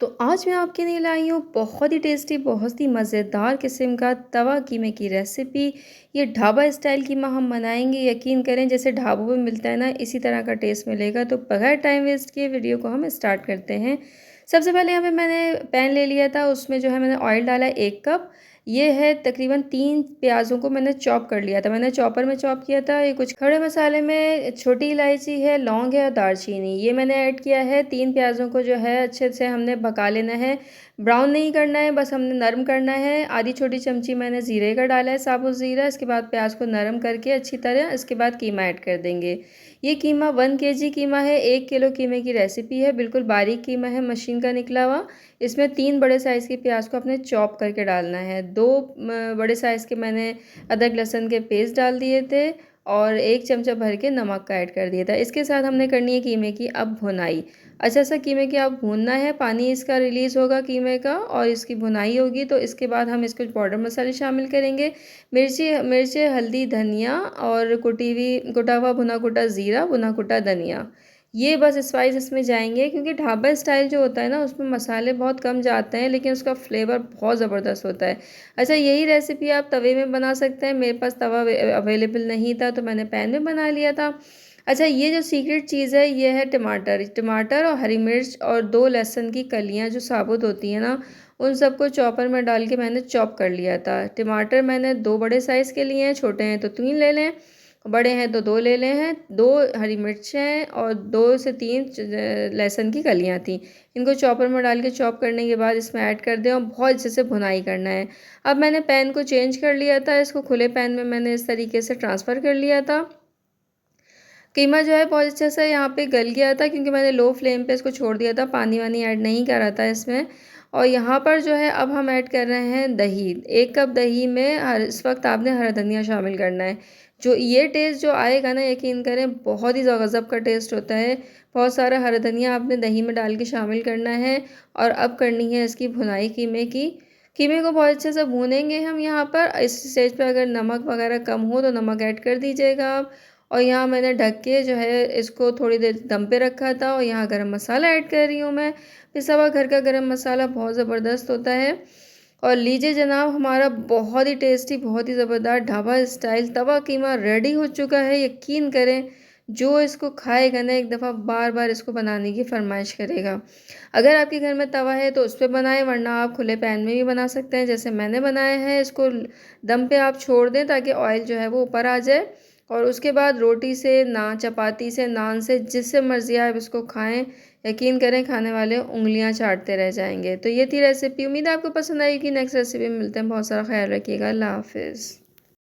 तो आज मैं आपके लिए लाई हूँ बहुत ही टेस्टी, बहुत ही मज़ेदार किस्म का तवा कीमे की रेसिपी। ये ढाबा स्टाइल कीमा हम बनाएंगे, यकीन करें जैसे ढाबों में मिलता है ना, इसी तरह का टेस्ट मिलेगा। तो बगैर टाइम वेस्ट किए वीडियो को हम स्टार्ट करते हैं। सबसे पहले यहाँ पे मैंने पैन ले लिया था, उसमें जो है मैंने ऑयल डाला 1 कप। ये है तकरीबन 3 प्याज़ों को मैंने चॉप कर लिया था, मैंने चॉपर में चॉप किया था। ये कुछ खड़े मसाले में छोटी इलायची है, लौंग है और दालचीनी, ये मैंने ऐड किया है। 3 प्याज़ों को जो है अच्छे से हमने पका लेना है, ब्राउन नहीं करना है, बस हमने नरम करना है। आधी छोटी चमची मैंने ज़ीरे का डाला है, साबुत ज़ीरा। इसके बाद प्याज को नरम करके अच्छी तरह इसके बाद कीमा ऐड कर देंगे। ये कीमा 1 kg कीमा है, 1 किलो कीमे की रेसिपी है। बिल्कुल बारीक कीमा है, मशीन का निकला हुआ। इसमें 3 बड़े साइज़ की प्याज को अपने चॉप करके डालना है। 2 बड़े साइज़ के मैंने अदरक लहसुन के पेस्ट डाल दिए थे और 1 चमचा भर के नमक का ऐड कर दिया था। इसके साथ हमने करनी है कीमे की अब भुनाई। अच्छा सा कीमे की अब भूनना है, पानी इसका रिलीज़ होगा कीमे का और इसकी भुनाई होगी। तो इसके बाद हम इसको पाउडर मसाले शामिल करेंगे। मिर्ची, हल्दी, धनिया और कुटा हुआ भुना कुटा ज़ीरा, भुना कुटा धनिया। ये बस स्पाइस इसमें जाएंगे, क्योंकि ढाबा स्टाइल जो होता है ना, उसमें मसाले बहुत कम जाते हैं लेकिन उसका फ्लेवर बहुत ज़बरदस्त होता है। अच्छा, यही रेसिपी आप तवे में बना सकते हैं। मेरे पास तवा अवेलेबल नहीं था तो मैंने पैन में बना लिया था। अच्छा, ये जो सीक्रेट चीज़ है ये है टमाटर। टमाटर और हरी मिर्च और 2 लहसुन की कलियाँ जो साबुत होती हैं ना, उन सबको चॉपर में डाल के मैंने चॉप कर लिया था। टमाटर मैंने 2 बड़े साइज़ के लिए हैं, छोटे हैं तो 3 ले लें, बड़े हैं तो 2 ले लें हैं। 2 हरी मिर्चें और 2 से 3 लहसुन की कलियाँ थी। इनको चॉपर में डाल के चॉप करने के बाद इसमें ऐड कर दें और बहुत अच्छे से भुनाई करना है। अब मैंने पैन को चेंज कर लिया था, इसको खुले पैन में मैंने इस तरीके से ट्रांसफ़र कर लिया था। कीमा जो है बहुत अच्छे से यहाँ पे गल गया था, क्योंकि मैंने लो फ्लेम पे इसको छोड़ दिया था, पानी वानी ऐड नहीं करा था इसमें। और यहाँ पर जो है अब हम ऐड कर रहे हैं दही। 1 कप दही में इस वक्त आपने हरा धनिया शामिल करना है। जो ये टेस्ट जो आएगा ना, यकीन करें बहुत ही गज़ब का टेस्ट होता है। बहुत सारा हरा धनिया आपने दही में डाल के शामिल करना है। और अब करनी है इसकी भुनाई कीमे की। कीमे को बहुत अच्छे से भूनेंगे हम यहाँ पर। इस स्टेज पे अगर नमक वगैरह कम हो तो नमक ऐड कर दीजिएगा आप। और यहाँ मैंने ढक के जो है इसको थोड़ी देर दम पे रखा था। और यहाँ गरम मसाला ऐड कर रही हूँ मैं। पिसा हुआ घर का गरम मसाला बहुत ज़बरदस्त होता है। और लीजिए जनाब, हमारा बहुत ही टेस्टी, बहुत ही ज़बरदस्त ढाबा स्टाइल तवा कीमा रेडी हो चुका है। यकीन करें, जो इसको खाएगा ना, एक दफ़ा बार बार इसको बनाने की फरमाइश करेगा। अगर आपके घर में तवा है तो उस पर बनाएं, वरना आप खुले पैन में भी बना सकते हैं जैसे मैंने बनाया है। इसको दम पे आप छोड़ दें ताकि ऑयल जो है वो ऊपर आ जाए। और उसके बाद रोटी से, चपाती से, नान से, जिससे मर्ज़ी आप इसको खाएं। यकीन करें, खाने वाले उंगलियां चाटते रह जाएंगे। तो ये थी रेसिपी, उम्मीद है आपको पसंद आएगी। नेक्स्ट रेसिपी में मिलते हैं। बहुत सारा ख्याल रखिएगा। अल्लाह हाफिज़।